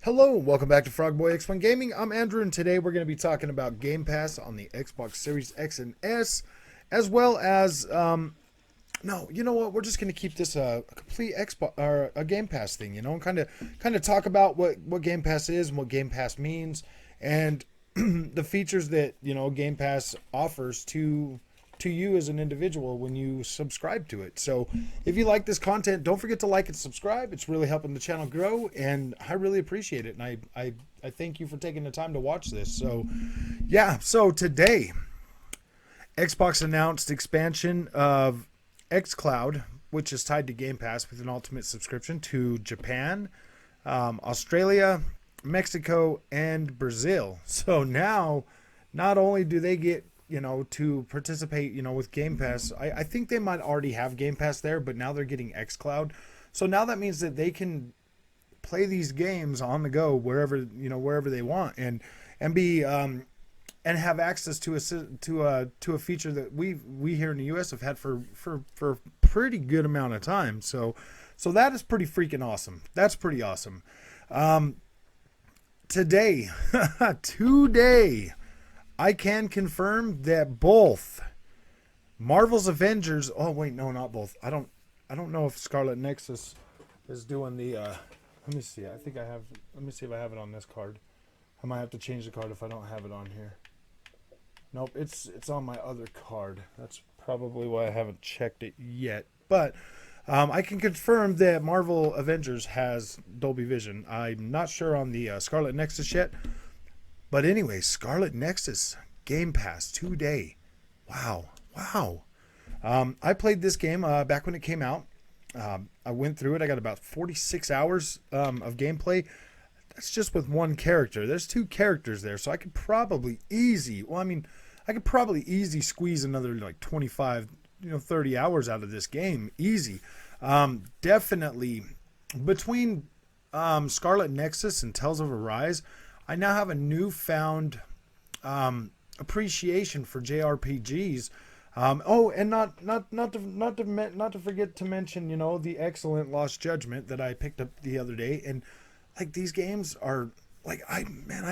Hello, welcome back to Frogboy X1 Gaming. I'm Andrew, and today we're going to be talking about Game Pass on the Xbox Series X and S, as well as, no, you know what? We're just going to keep this a complete Xbox or a Game Pass thing, you know, and kind of talk about what Game Pass is and what Game Pass means, and the features that Game Pass offers to you as an individual when you subscribe to it. So if you like this content, don't forget to like and subscribe. It's really helping the channel grow, and I really appreciate it. And I thank you for taking the time to watch this. So yeah, so today Xbox announced expansion of XCloud, which is tied to Game Pass with an ultimate subscription to Japan, Australia, Mexico, and Brazil. So now not only do they get to participate, with Game Pass. I think they might already have Game Pass there, but now they're getting xCloud. So now that means that they can play these games on the go wherever they want, and be and have access to a feature that we here in the US have had for a pretty good amount of time. So that is pretty freaking awesome. That's pretty awesome. Today I can confirm that both Marvel's Avengers. Oh wait, no, not both. I don't know if Scarlet Nexus is doing the. Let me see. I think I have. Let me see if I have it on this card. I might have to change the card if I don't have it on here. Nope, it's on my other card. That's probably why I haven't checked it yet. But I can confirm that Marvel Avengers has Dolby Vision. I'm not sure on the Scarlet Nexus yet. But anyway, Scarlet Nexus, Game Pass today. Wow. I played this game back when it came out. I went through it. I got about 46 hours of gameplay. That's just with one character. There's two characters there, so I could probably easy squeeze another like 25, 30 hours out of this game. Easy. Definitely between Scarlet Nexus and Tales of Arise, I now have a newfound appreciation for JRPGs. And not to forget to mention, the excellent Lost Judgment that I picked up the other day. And like these games are like I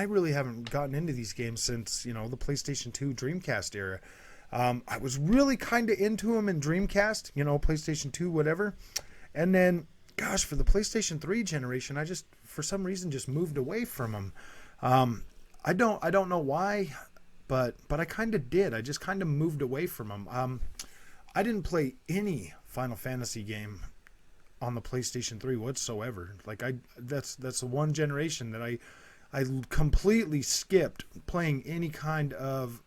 really haven't gotten into these games since the PlayStation 2 Dreamcast era. I was really kind of into them in Dreamcast, PlayStation 2, whatever, and then gosh, for the PlayStation 3 generation, I just for some reason just moved away from them. I don't know why, but I kind of did. I just kind of moved away from them. I didn't play any Final Fantasy game on the PlayStation 3 whatsoever. Like that's the one generation that I completely skipped playing any kind of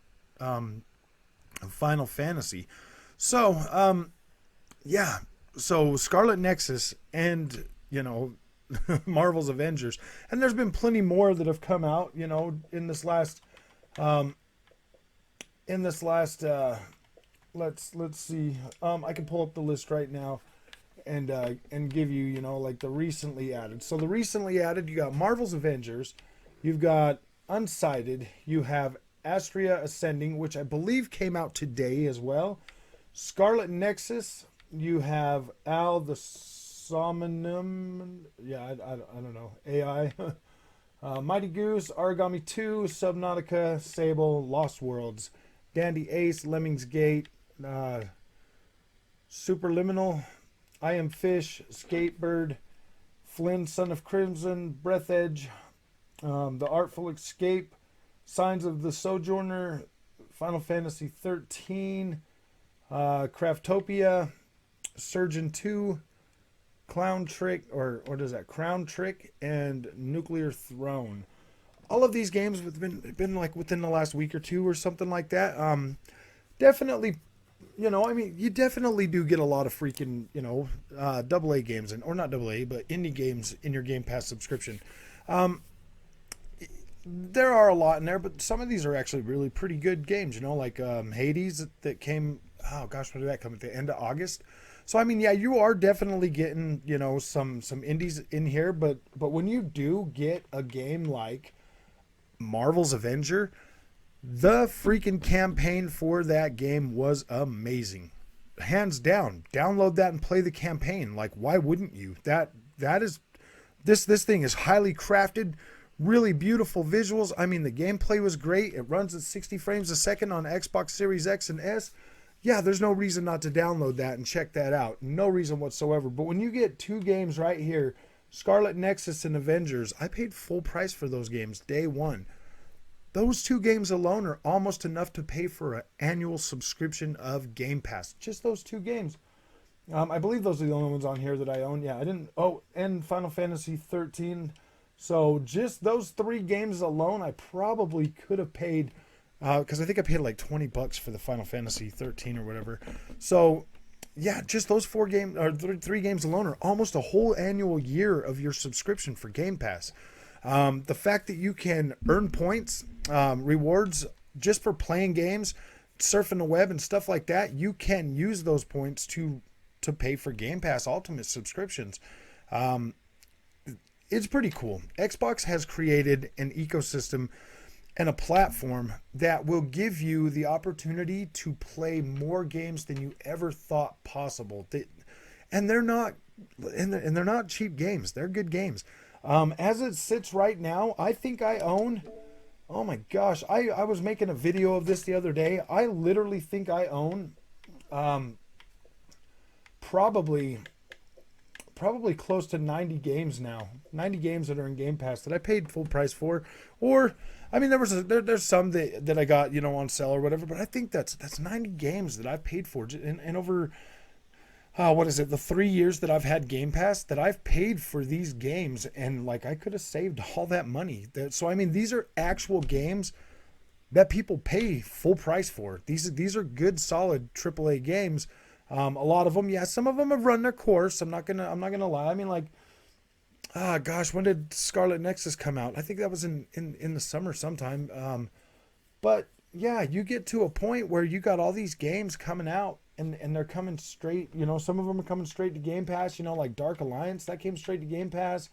Final Fantasy. So yeah. So Scarlet Nexus and Marvel's Avengers, and there's been plenty more that have come out in this last let's see, I can pull up the list right now and give you like the recently added. So the recently added, you got Marvel's Avengers, you've got Unsighted, you have Astria Ascending, which I believe came out today as well, Scarlet Nexus, you have Al the Somnum, yeah, I don't know, AI, Mighty Goose, Origami 2, Subnautica, Sable, Lost Worlds, Dandy Ace, Lemmings Gate, Superliminal, I Am Fish, Skatebird, Flynn, Son of Crimson, Breath Edge, The Artful Escape, Signs of the Sojourner, Final Fantasy 13, Craftopia, Surgeon 2, Clown Trick, or what is that? Crown Trick, and Nuclear Throne. All of these games have been like within the last week or two or something like that. Definitely, you definitely do get a lot of freaking, AA games, or not AA, but indie games in your Game Pass subscription. There are a lot in there, but some of these are actually really pretty good games, like Hades that came, oh gosh, when did that come? At the end of August? So, yeah, you are definitely getting, some indies in here, but when you do get a game like Marvel's Avenger, The freaking campaign for that game was amazing. Hands down. Download that and play the campaign. Like, why wouldn't you? That is this thing is highly crafted, really beautiful visuals. I mean, the gameplay was great. It runs at 60 frames a second on Xbox Series X and S. Yeah, there's no reason not to download that and check that out. No reason whatsoever. But when you get two games right here, Scarlet Nexus and Avengers, I paid full price for those games day one. Those two games alone are almost enough to pay for an annual subscription of Game Pass. Just those two games. I believe those are the only ones on here that I own. Yeah, I didn't. Oh, and Final Fantasy 13. So just those three games alone, I probably could have paid, because I think I paid like $20 for the Final Fantasy 13 or whatever. So yeah, just those four games or three games alone are almost a whole annual year of your subscription for Game Pass. The fact that you can earn points, rewards just for playing games, surfing the web and stuff like that, you can use those points to pay for Game Pass Ultimate subscriptions. It's pretty cool. Xbox has created an ecosystem and a platform that will give you the opportunity to play more games than you ever thought possible. And they're not cheap games. They're good games. As it sits right now, I think I own, oh my gosh, I was making a video of this the other day. I literally think I own probably close to 90 games now. 90 games that are in Game Pass that I paid full price for. Or, I mean, there's some that I got, on sale or whatever, but I think that's 90 games that I've paid for. And over, what is it, the 3 years that I've had Game Pass, that I've paid for these games, and like I could have saved all that money. So I mean, these are actual games that people pay full price for. These are good, solid AAA games. A lot of them, yeah, some of them have run their course. I'm not gonna lie. I mean, like, gosh, when did Scarlet Nexus come out? I think that was in the summer sometime. But yeah, you get to a point where you got all these games coming out, and they're coming straight. Some of them are coming straight to Game Pass. Like Dark Alliance, that came straight to Game Pass.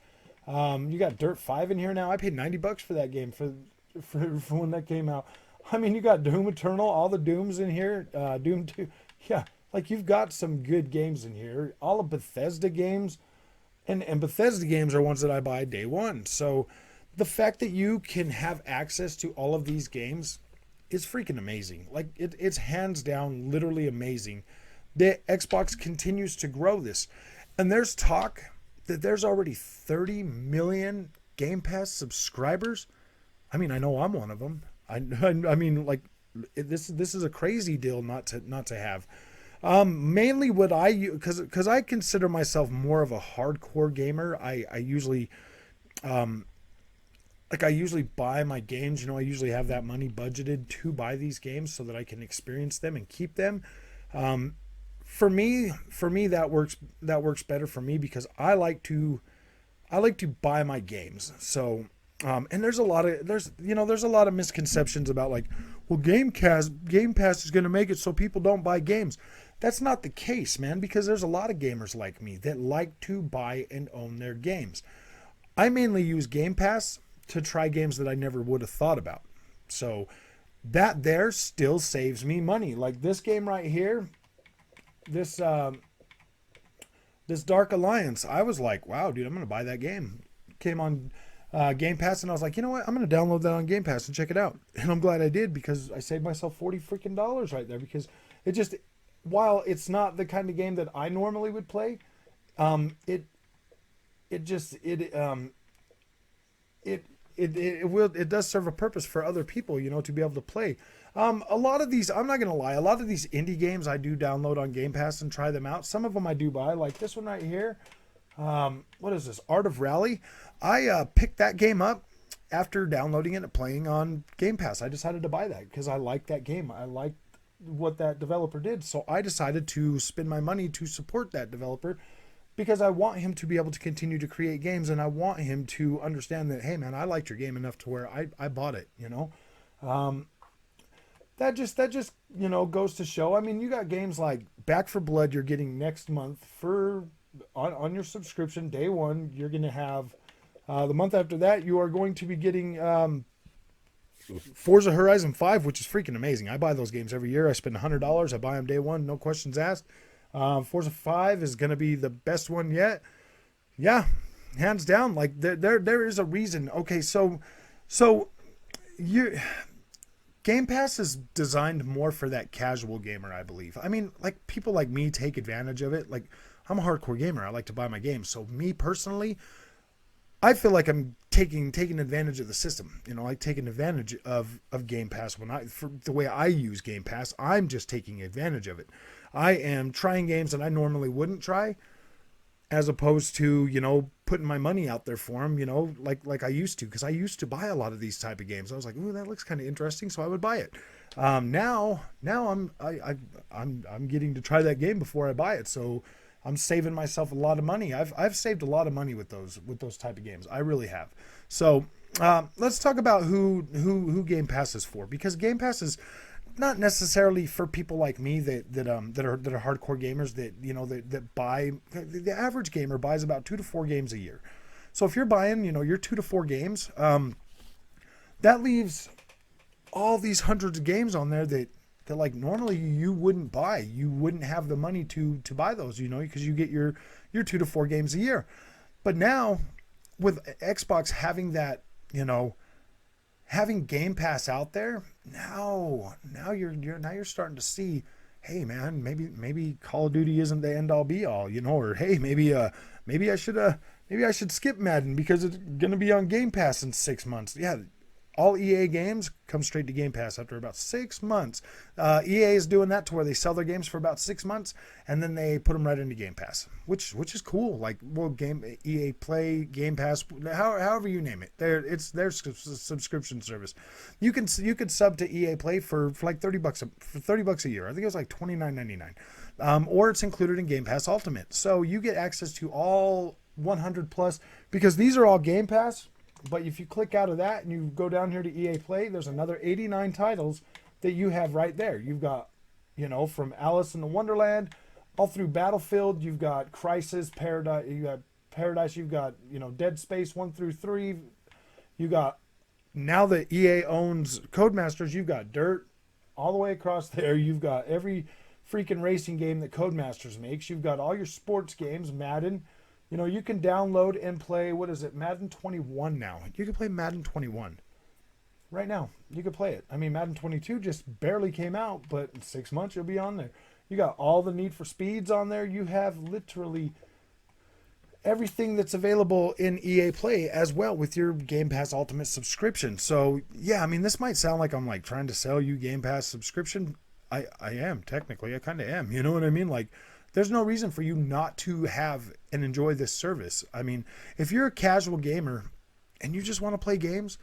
You got Dirt 5 in here now. I paid $90 for that game for when that came out. I mean, you got Doom Eternal, all the Dooms in here. Doom 2, yeah. Like, you've got some good games in here. All of Bethesda games. And Bethesda games are ones that I buy day one. So the fact that you can have access to all of these games is freaking amazing. Like, it's hands down literally amazing. The Xbox continues to grow this. And there's talk that there's already 30 million Game Pass subscribers. I mean, I know I'm one of them. I mean, like, this is a crazy deal not to have. Mainly what I use, because I consider myself more of a hardcore gamer. I usually, I usually buy my games. I usually have that money budgeted to buy these games so that I can experience them and keep them. For me, that works better for me, because I like to buy my games. So, and there's a lot of misconceptions about, like, well, Game Pass is going to make it so people don't buy games. That's not the case, man, because there's a lot of gamers like me that like to buy and own their games. I mainly use Game Pass to try games that I never would have thought about. So that there still saves me money. Like this game right here, this Dark Alliance, I was like, wow, dude, I'm going to buy that game. Came on Game Pass, and I was like, you know what? I'm going to download that on Game Pass and check it out. And I'm glad I did, because I saved myself $40 freaking right there, because it just, while it's not the kind of game that I normally would play, it does serve a purpose for other people, to be able to play. A lot of these, I'm not gonna lie, a lot of these indie games I do download on Game Pass and try them out. Some of them I do buy, like this one right here. What is this? Art of Rally. I picked that game up after downloading it and playing on Game Pass. I decided to buy that because I like that game. I like what that developer did. So I decided to spend my money to support that developer, because I want him to be able to continue to create games, and I want him to understand that, hey man, I liked your game enough to where I bought it, that just goes to show. I mean, you got games like Back for Blood you're getting next month on your subscription day one. You're going to have the month after that you are going to be getting Forza Horizon 5, which is freaking amazing. I buy those games every year. I spend $100. I buy them day one, no questions asked. Forza 5 is going to be the best one yet. Yeah, hands down. Like there is a reason. Okay, so you Game Pass is designed more for that casual gamer, I believe. I mean, like people like me take advantage of it. Like I'm a hardcore gamer. I like to buy my games. So me personally, I feel like I'm taking advantage of the system. You know, like taking advantage of Game Pass for the way I use Game Pass. I'm just taking advantage of it. I am trying games that I normally wouldn't try, as opposed to, you know, putting my money out there for them, you know, like I used to, because I used to buy a lot of these type of games. I was like, ooh, that looks kind of interesting, so I would buy it. Now I'm getting to try that game before I buy it, so I'm saving myself a lot of money. I've saved a lot of money with those type of games. I really have. So let's talk about who Game Pass is for, because Game Pass is not necessarily for people like me that are hardcore gamers that, you know, that buy. The average gamer buys about 2 to 4 games a year. So if you're buying, you know, your 2 to 4 games, that leaves all these hundreds of games on there that like normally you wouldn't buy. You wouldn't have the money to buy those, you know, because you get your 2 to 4 games a year. But now with Xbox having that, you know, having Game Pass out there, now you're starting to see, hey man, maybe Call of Duty isn't the end all be all, you know, or hey, maybe I should skip Madden because it's gonna be on Game Pass in 6 months. Yeah, all EA games come straight to Game Pass after about 6 months. EA is doing that to where they sell their games for about 6 months and then they put them right into Game Pass, which is cool. Like, well, EA Play, Game Pass, however you name it, it's their subscription service. You could sub to EA Play for like $30 a year. I think it was like $29.99, or it's included in Game Pass Ultimate. So you get access to all 100 plus, because these are all Game Pass. But if you click out of that and you go down here to EA Play, there's another 89 titles that you have right there. You've got, you know, from Alice in the Wonderland all through Battlefield. You've got Crisis, Paradise. You've got, you know, Dead Space 1 through 3. You got, now that EA owns Codemasters, you've got Dirt all the way across there. You've got every freaking racing game that Codemasters makes. You've got all your sports games, Madden. You know, you can download and play, what is it, Madden 21 now. You can play Madden 21 right now. You can play it. I mean, Madden 22 just barely came out, but in 6 months you'll be on there. You got all the Need for Speeds on there. You have literally everything that's available in EA Play as well with your Game Pass Ultimate subscription. So, yeah, I mean, this might sound like I'm like trying to sell you Game Pass subscription. I am, technically. I kind of am. You know what I mean? Like, there's no reason for you not to have and enjoy this service. I mean, if you're a casual gamer and you just want to play games,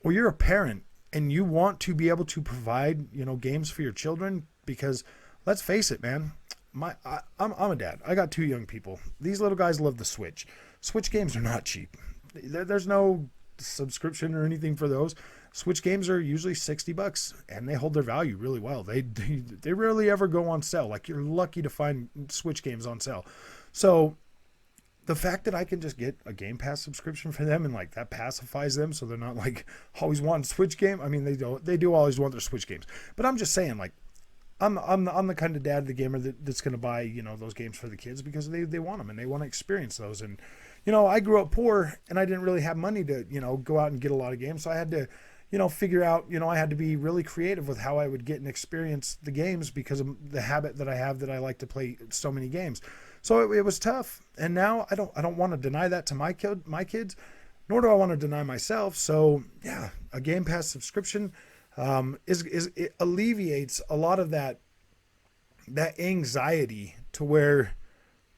or you're a parent and you want to be able to provide, you know, games for your children, because let's face it, man, I'm a dad. I got 2 young people. These little guys love the Switch. Switch games are not cheap. There's no subscription or anything for those. Switch games are usually $60 and they hold their value really well. They rarely ever go on sale. Like, you're lucky to find Switch games on sale. So the fact that I can just get a Game Pass subscription for them and like that pacifies them, so they're not like always wanting Switch game. I mean, they do always want their Switch games, but I'm just saying, like, I'm the kind of dad, the gamer that's going to buy, you know, those games for the kids because they want them and they want to experience those. And, you know, I grew up poor and I didn't really have money to, you know, go out and get a lot of games. So I had to, you know, figure out, you know, I had to be really creative with how I would get and experience the games because of the habit that I have that I like to play so many games. So it was tough. And now I don't want to deny that to my kids, nor do I want to deny myself. So yeah, a Game Pass subscription it alleviates a lot of that anxiety to where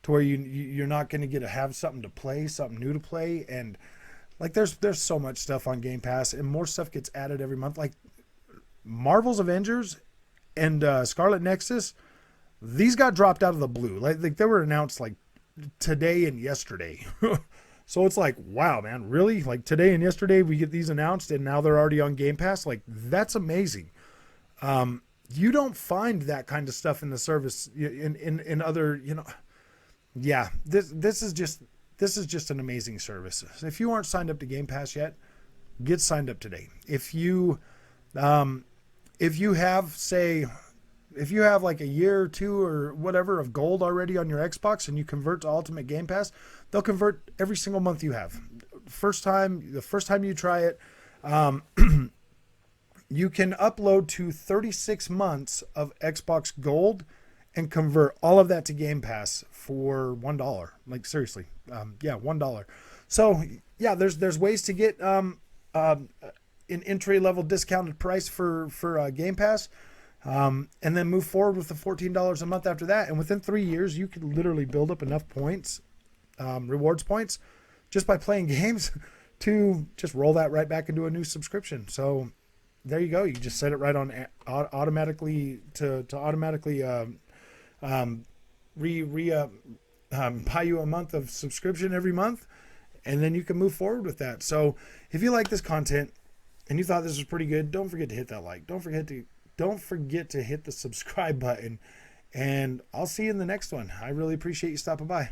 you're not going to get to have something to play, something new to play. And like, there's so much stuff on Game Pass and more stuff gets added every month. Like Marvel's Avengers and Scarlet Nexus, these got dropped out of the blue. Like they were announced like today and yesterday. So it's like, wow, man, really? Like today and yesterday we get these announced and now they're already on Game Pass? Like, that's amazing. You don't find that kind of stuff in the service in other, you know. Yeah, this is just an amazing service. If you aren't signed up to Game Pass yet, get signed up today. If you If you have, say, if you have like a year or two or whatever of gold already on your Xbox and you convert to Ultimate Game Pass, they'll convert every single month you have. The first time you try it, you can upload to 36 months of Xbox Gold and convert all of that to Game Pass for $1. Like seriously, $1. So yeah, there's ways to get an entry level discounted price for Game Pass, and then move forward with the $14 a month after that. And within 3 years, you could literally build up enough points, rewards points, just by playing games to just roll that right back into a new subscription. So there you go. You just set it right on automatically to automatically buy you a month of subscription every month, and then you can move forward with that. So if you like this content and you thought this was pretty good, don't forget to hit that like. Don't forget to hit the subscribe button, and I'll see you in the next one. I really appreciate you stopping by.